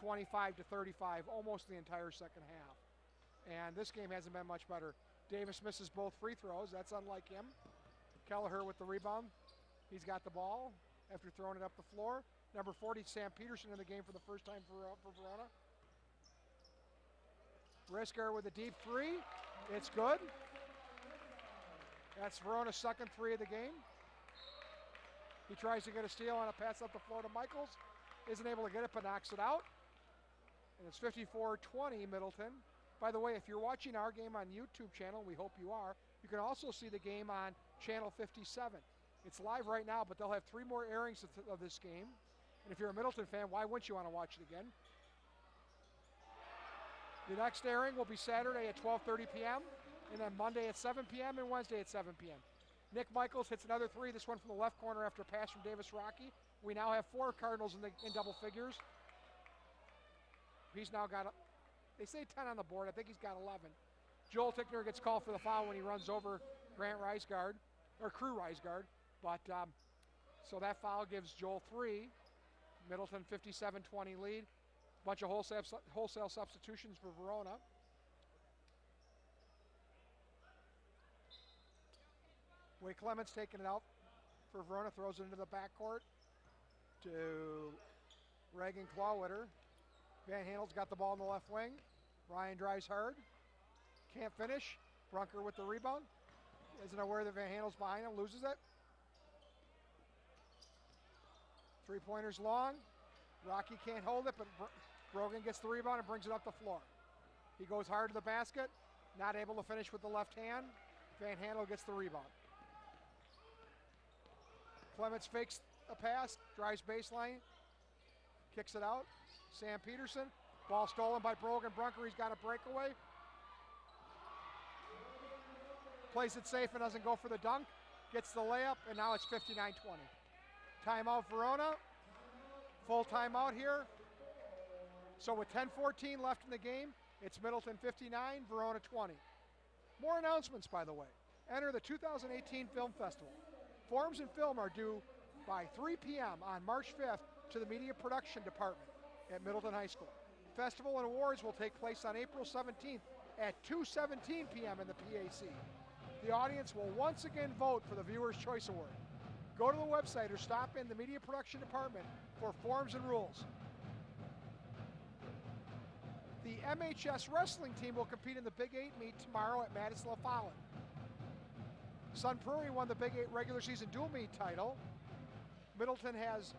25-35 almost the entire second half. And this game hasn't been much better. Davis misses both free throws. That's unlike him. Kelleher with the rebound. He's got the ball after throwing it up the floor. Number 40, Sam Peterson, in the game for the first time for Verona. Risker with a deep 3. It's good. That's Verona's second 3 of the game. He tries to get a steal on a pass up the floor to Michaels. Isn't able to get it, but knocks it out. And it's 54-20 Middleton. By the way, if you're watching our game on YouTube channel, we hope you are, you can also see the game on channel 57. It's live right now, but they'll have 3 more airings of this game. And if you're a Middleton fan, why wouldn't you want to watch it again? The next airing will be Saturday at 12:30 p.m., and then Monday at 7 p.m. and Wednesday at 7 p.m. Nick Michaels hits another 3, this one from the left corner after a pass from Davis Rocky. We now have 4 Cardinals in double figures. He's now got, they say 10 on the board, I think he's got 11. Joel Tickner gets called for the foul when he runs over Grant Reisgard, or Crew Reisgard, but so that foul gives Joel 3. Middleton 57-20 lead. Bunch of wholesale substitutions for Verona. Way Clements taking it out for Verona, throws it into the backcourt to Reagan Clawwitter. Van Handel's got the ball in the left wing. Ryan drives hard. Can't finish. Brunker with the rebound. Isn't aware that Van Handel's behind him, loses it. 3-pointers long. Rocky can't hold it, but Brogan gets the rebound and brings it up the floor. He goes hard to the basket, not able to finish with the left hand. Van Handel gets the rebound. Clements fakes a pass, drives baseline, kicks it out. Sam Peterson, ball stolen by Brogan Brunker. He's got a breakaway. Plays it safe and doesn't go for the dunk. Gets the layup, and now it's 59-20. Timeout Verona. Full timeout here. So with 10:14 left in the game, it's Middleton 59, Verona 20. More announcements, by the way. Enter the 2018 Film Festival. Forms and film are due by 3 p.m. on March 5th to the Media Production Department at Middleton High School. Festival and awards will take place on April 17th at 2:17 p.m. in the PAC. The audience will once again vote for the Viewer's Choice Award. Go to the website or stop in the Media Production Department for forms and rules. The MHS wrestling team will compete in the Big 8 meet tomorrow at Madison-LaFollette. Sun Prairie won the Big 8 regular season dual meet title. Middleton has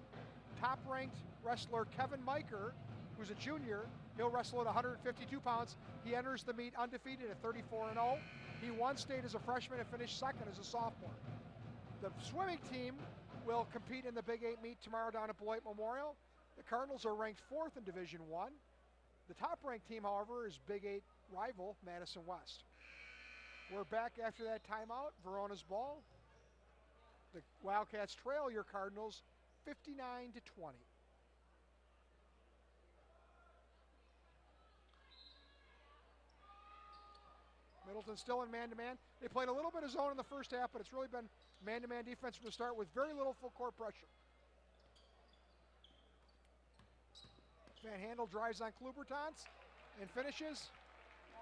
top-ranked wrestler Kevin Miker, who's a junior. He'll wrestle at 152 pounds. He enters the meet undefeated at 34-0. He won state as a freshman and finished second as a sophomore. The swimming team will compete in the Big 8 meet tomorrow down at Beloit Memorial. The Cardinals are ranked 4th in Division I. The top-ranked team, however, is Big 8 rival Madison West. We're back after that timeout. Verona's ball. The Wildcats trail your Cardinals 59-20. Middleton still in man-to-man. They played a little bit of zone in the first half, but it's really been man-to-man defense from the start with very little full court pressure. Van Handel drives on Klubertans and finishes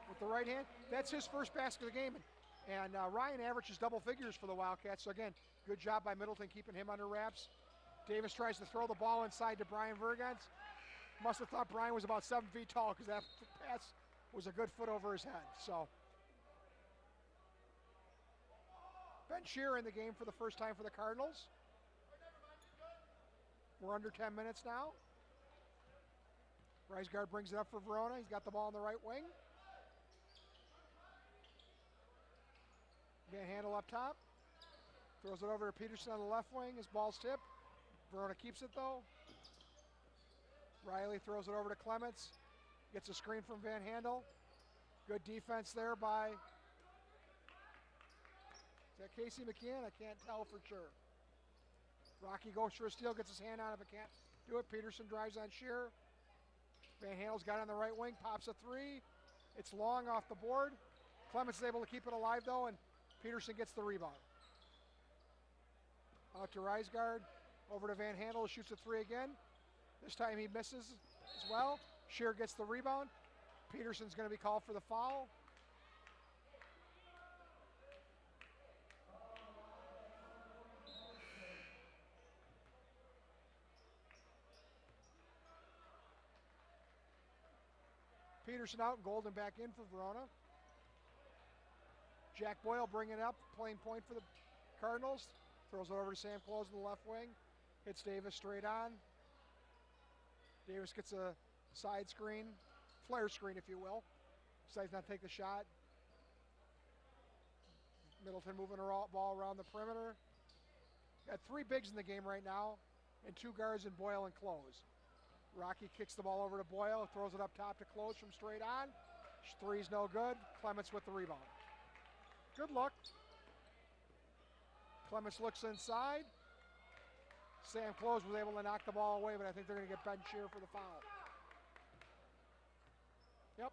with the right hand. That's his first basket of the game. And Ryan averages double figures for the Wildcats. So again, good job by Middleton keeping him under wraps. Davis tries to throw the ball inside to Brian Vergans. Must have thought Brian was about 7 feet tall because that pass was a good foot over his head. So Ben Shearer in the game for the first time for the Cardinals. We're under 10 minutes now. Riesgaard brings it up for Verona. He's got the ball on the right wing. Van Handel up top. Throws it over to Peterson on the left wing. His ball's tipped. Verona keeps it though. Riley throws it over to Clements. Gets a screen from Van Handel. Good defense there by, is that Casey McKeon? I can't tell for sure. Rocky goes for a steal, gets his hand on it, but can't do it. Peterson drives on Shearer. Van Handel's got it on the right wing, pops a three. It's long off the board. Clements is able to keep it alive though, and Peterson gets the rebound. Out to Riesgaard, over to Van Handel, shoots a three again. This time he misses as well. Shearer gets the rebound. Peterson's going to be called for the foul. Peterson out, Golden back in for Verona. Jack Boyle bringing it up, playing point for the Cardinals. Throws it over to Sam Close in the left wing. Hits Davis straight on. Davis gets a side screen, flare screen if you will. Decides not to take the shot. Middleton moving the ball around the perimeter. Got 3 bigs in the game right now, and 2 guards in Boyle and Close. Rocky kicks the ball over to Boyle, throws it up top to Close from straight on. Three's no good. Clements with the rebound. Good luck. Clements looks inside. Sam Close was able to knock the ball away, but I think they're going to get Ben Shearer for the foul. Yep.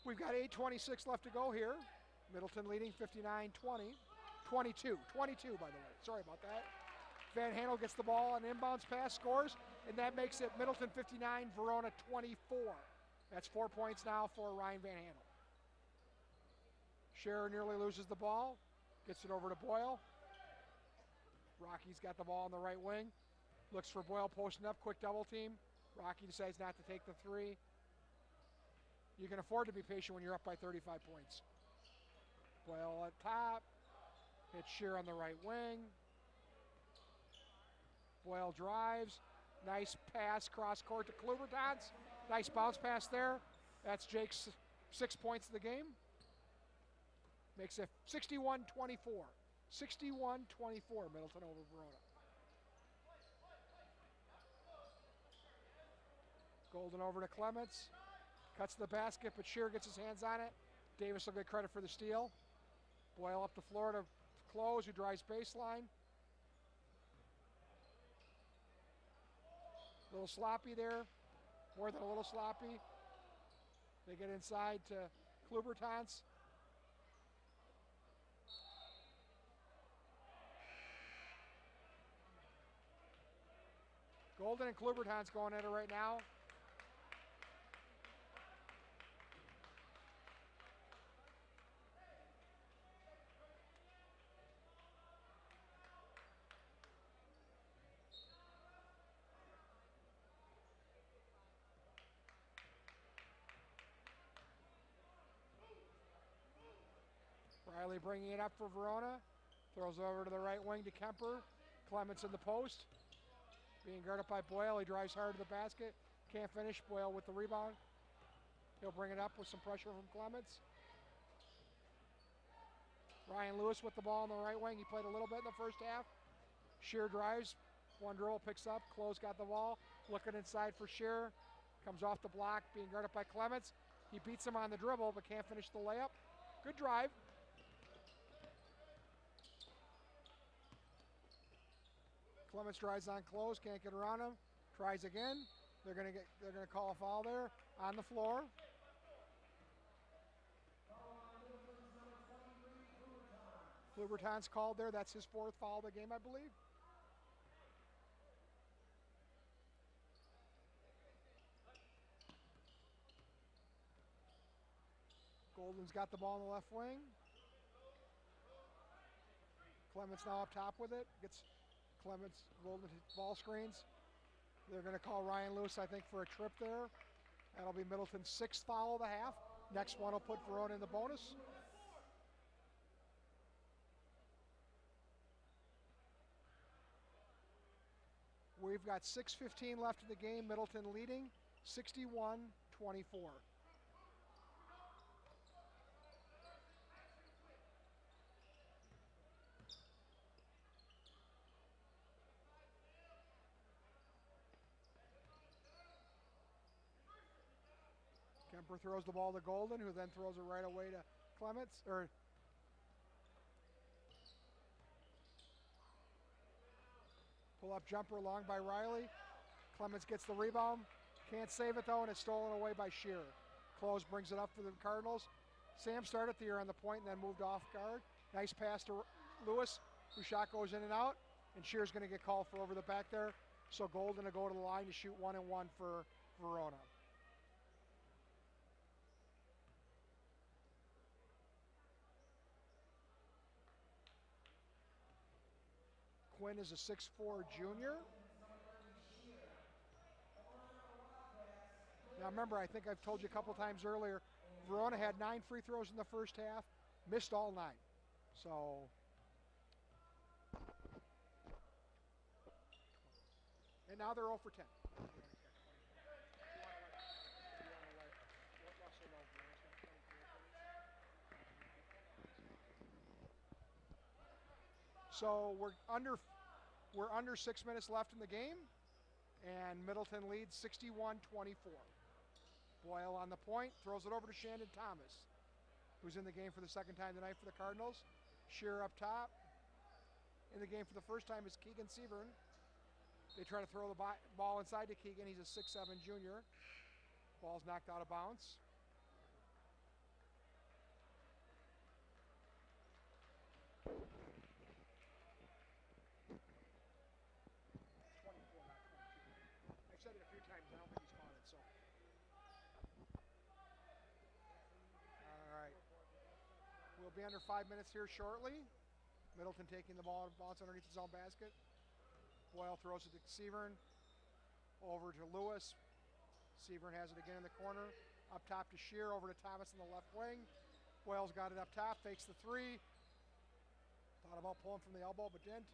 We've got 8:26 left to go here. Middleton leading 59-20. 22 by the way. Sorry about that. Van Handel gets the ball on inbounds pass, scores, and that makes it Middleton 59, Verona 24. That's 4 points now for Ryan Van Handel. Shearer nearly loses the ball, gets it over to Boyle. Rocky's got the ball on the right wing, looks for Boyle posting up, quick double team. Rocky decides not to take the three. You can afford to be patient when you're up by 35 points. Boyle at top, hits Shearer on the right wing. Boyle drives, nice pass cross court to Klubertans. Nice bounce pass there. That's Jake's 6 points of the game. Makes it 61-24. 61-24, Middleton over Verona. Golden over to Clements. Cuts the basket, but Shearer gets his hands on it. Davis will get credit for the steal. Boyle up the floor to Close, who drives baseline. A little sloppy there, more than a little sloppy. They get inside to Klubertans. Golden and Klubertans going at it right now. Riley bringing it up for Verona. Throws over to the right wing to Kemper. Clements in the post. Being guarded by Boyle. He drives hard to the basket. Can't finish. Boyle with the rebound. He'll bring it up with some pressure from Clements. Ryan Lewis with the ball on the right wing. He played a little bit in the first half. Shearer drives. One dribble, picks up. Close got the ball. Looking inside for Shearer. Comes off the block. Being guarded by Clements. He beats him on the dribble but can't finish the layup. Good drive. Clements drives on Close, can't get around him. Tries again. They're gonna call a foul there on the floor. Luberton's called there. That's his fourth foul of the game, I believe. Golden's got the ball in the left wing. Clements now up top with it. Gets Clements, Golden ball screens. They're going to call Ryan Lewis, I think, for a trip there. That'll be Middleton's sixth foul of the half. Next one will put Verona in the bonus. We've got 6:15 left in the game. Middleton leading 61-24. Kemper throws the ball to Golden, who then throws it right away to Clements. Pull-up jumper long by Riley. Clements gets the rebound. Can't save it, though, and it's stolen away by Shearer. Close brings it up for the Cardinals. Sam started the year on the point and then moved off guard. Nice pass to Lewis, whose shot goes in and out, and Shearer's going to get called for over the back there. So Golden to go to the line to shoot 1-and-1 for Verona. Quinn is a 6'4" junior. Now remember, I think I've told you a couple times earlier, Verona had 9 free throws in the first half, missed all 9. So, and now they're 0 for 10. So we're under 6 minutes left in the game, and Middleton leads 61-24. Boyle on the point, throws it over to Shandon Thomas, who's in the game for the second time tonight for the Cardinals. Shearer up top. In the game for the first time is Keegan Severn. They try to throw the ball inside to Keegan. He's a 6'7" junior. Ball's knocked out of bounds. Said it a few times. I don't think he's caught it. So, all right, we'll be under 5 minutes here shortly. Middleton taking the ball, bounce underneath his own basket. Boyle throws it to Severn, over to Lewis. Severn has it again in the corner. Up top to Shear, over to Thomas in the left wing. Boyle's got it up top, fakes the three. Thought about pulling from the elbow, but didn't.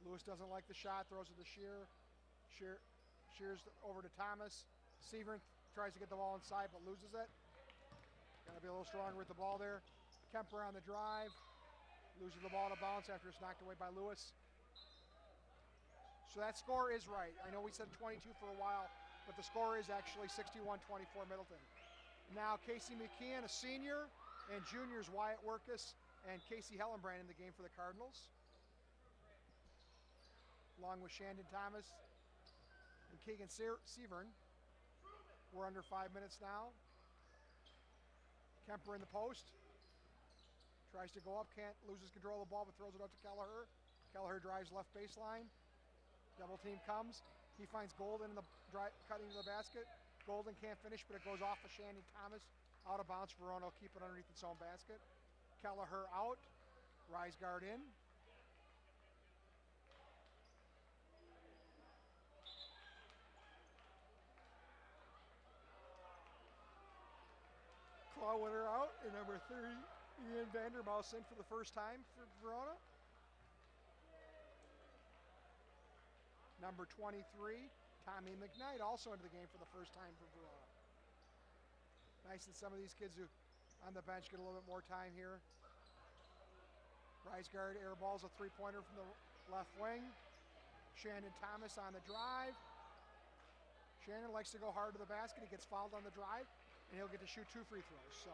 Lewis doesn't like the shot, throws it to Shear. Shears over to Thomas. Severn tries to get the ball inside but loses it. Got to be a little stronger with the ball there. Kemper on the drive. Loses the ball to bounce after it's knocked away by Lewis. So that score is right. I know we said 22 for a while, but the score is actually 61-24 Middleton. Now Casey McKeon, a senior, and juniors Wyatt Workus and Casey Hellenbrand in the game for the Cardinals, along with Shandon Thomas and Keegan Severn. We're under 5 minutes now. Kemper in the post. Tries to go up, can't, loses control of the ball, but throws it out to Kelleher. Kelleher drives left baseline. Double team comes. He finds Golden in the cutting to the basket. Golden can't finish, but it goes off of Shandon Thomas. Out of bounds. Verona will keep it underneath its own basket. Kelleher out. Rise guard in. Claw winner out, and number 30, Ian Vandermouse in for the first time for Verona. Number 23, Tommy McKnight, also into the game for the first time for Verona. Nice that some of these kids who on the bench get a little bit more time here. Rise guard airballs a three-pointer from the left wing. Shandon Thomas on the drive. Shandon likes to go hard to the basket. He gets fouled on the drive, and he'll get to shoot 2 free throws. So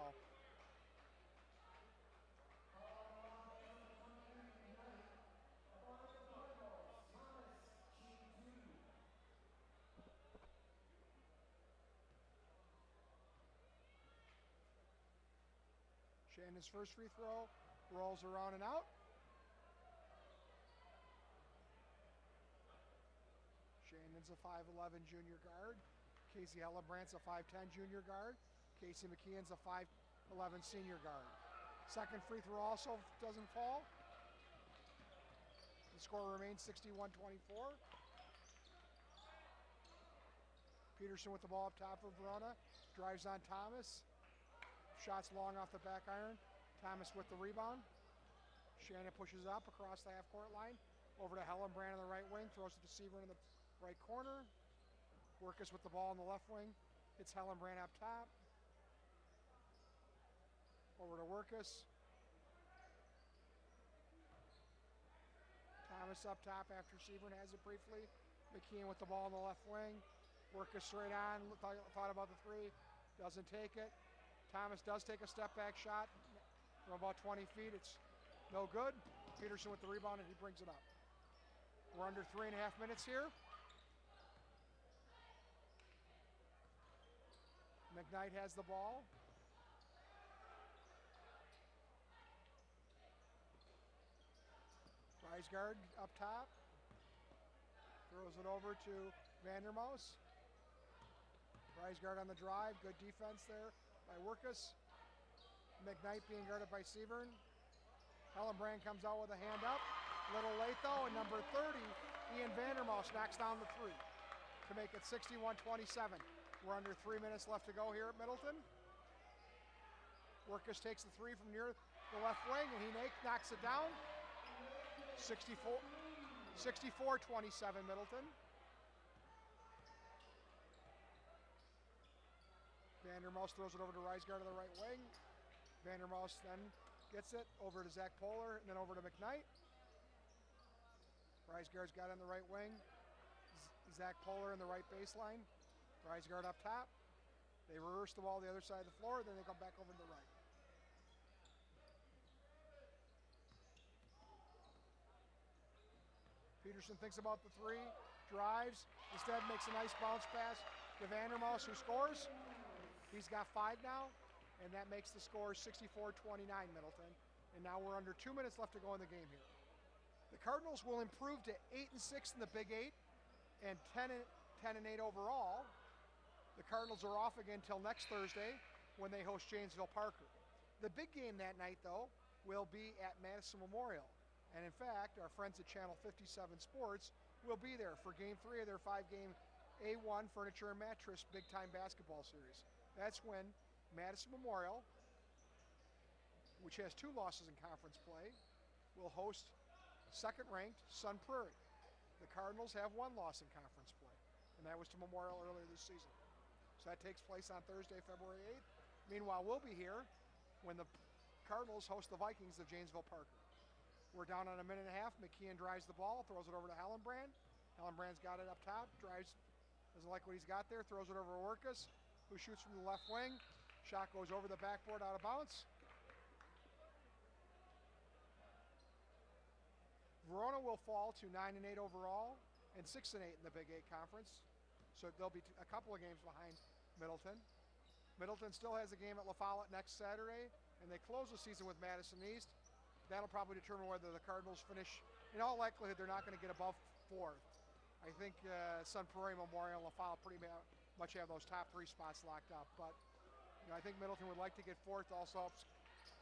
Shandon's first free throw rolls around and out. Shannon's a 5'11 junior guard. Casey Hellebrandt's a 5'10 junior guard. Casey McKeon's a 5'11 senior guard. Second free throw also doesn't fall. The score remains 61-24. Peterson with the ball up top for Verona. Drives on Thomas. Shots long off the back iron. Thomas with the rebound. Shannon pushes up across the half-court line. Over to Hellenbrand on the right wing. Throws it to Seaver in the right corner. Workus with the ball in the left wing. Hits Hellenbrand up top. Over to Workus. Thomas up top after Seaver has it briefly. McKeon with the ball in the left wing. Workus straight on. Thought about the three. Doesn't take it. Thomas does take a step-back shot from about 20 feet. It's no good. Peterson with the rebound, and he brings it up. We're under 3.5 minutes here. McKnight has the ball. Reisgaard up top. Throws it over to Vandermoos. Reisgaard on the drive. Good defense there by Workus. McKnight being guarded by Severn. Hellenbrand comes out with a hand up. Little late though, and number 30, Ian Vandermoos knocks down the three to make it 61-27. We're under 3 minutes left to go here at Middleton. Workus takes the three from near the left wing, and he knocks it down. 64-27 Middleton. Vandermoos throws it over to Reisgaard on the right wing. Vandermoos then gets it over to Zach Poehler and then over to McKnight. Reisgaard's got it on the right wing. Zach Poehler in the right baseline. Reisgaard up top. They reverse the ball to the other side of the floor, then they come back over to the right. Peterson thinks about the three, drives, instead makes a nice bounce pass to Vandermoos, who scores. He's got 5 now, and that makes the score 64-29 Middleton. And now we're under 2 minutes left to go in the game here. The Cardinals will improve to 8-6 in the Big 8 and 10-8 overall. The Cardinals are off again until next Thursday when they host Janesville Parker. The big game that night, though, will be at Madison Memorial. And in fact, our friends at Channel 57 Sports will be there for Game 3 of their 5-game A1 Furniture and Mattress big-time basketball series. That's when Madison Memorial, which has 2 losses in conference play, will host second-ranked Sun Prairie. The Cardinals have 1 loss in conference play, and that was to Memorial earlier this season. So that takes place on Thursday, February 8th. Meanwhile, we'll be here when the Cardinals host the Vikings of Janesville Parker. We're down on 1.5 minutes. McKeon drives the ball, throws it over to Hellenbrand. Hellenbrand's got it up top, drives, doesn't like what he's got there, throws it over to Workus, who shoots from the left wing. Shot goes over the backboard out of bounds. Verona will fall to 9-8 overall and 6-8 in the Big 8 Conference. So they'll be a couple of games behind Middleton. Middleton still has a game at La Follette next Saturday, and they close the season with Madison East. That'll probably determine whether the Cardinals finish. In all likelihood, they're not going to get above 4th. I think Sun Prairie, Memorial, and La Follette pretty much have those top 3 spots locked up. But I think Middleton would like to get 4th. Also helps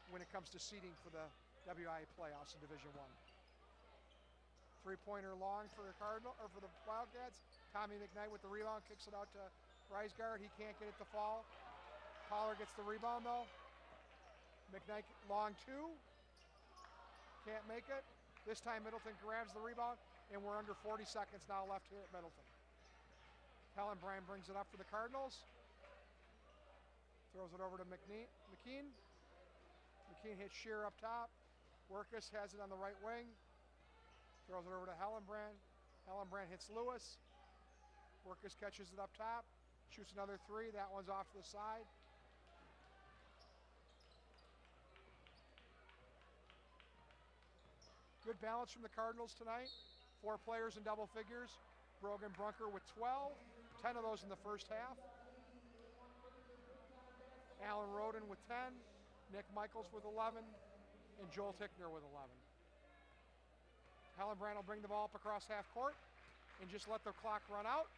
when it comes to seeding for the WIA playoffs in Division 1. 3-pointer long for the for the Wildcats. Tommy McKnight with the rebound, kicks it out to Reisgaard. He can't get it to fall. Pollard gets the rebound though. McKnight long 2. Can't make it. This time Middleton grabs the rebound, and we're under 40 seconds now left here at Middleton. Hellenbrand brings it up for the Cardinals. Throws it over to McKean. McKean hits Shear up top. Workus has it on the right wing. Throws it over to Hellenbrand. Hellenbrand hits Lewis. Workus catches it up top. Shoots another 3. That one's off to the side. Good balance from the Cardinals tonight. 4 players in double figures. Brogan Brunker with 12. 10 of those in the first half. Alan Roden with 10. Nick Michaels with 11. and Joel Tickner with 11. Hellenbrand will bring the ball up across half court and just let the clock run out.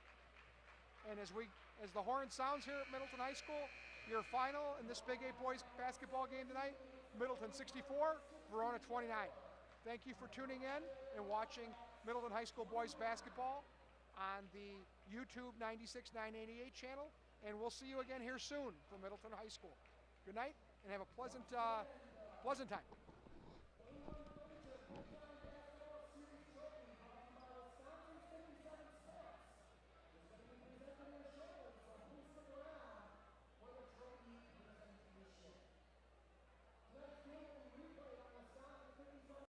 And as the horn sounds here at Middleton High School, your final in this Big 8 boys basketball game tonight, Middleton 64, Verona 29. Thank you for tuning in and watching Middleton High School boys basketball on the YouTube 96.988 channel, and we'll see you again here soon for Middleton High School. Good night, and have a pleasant time.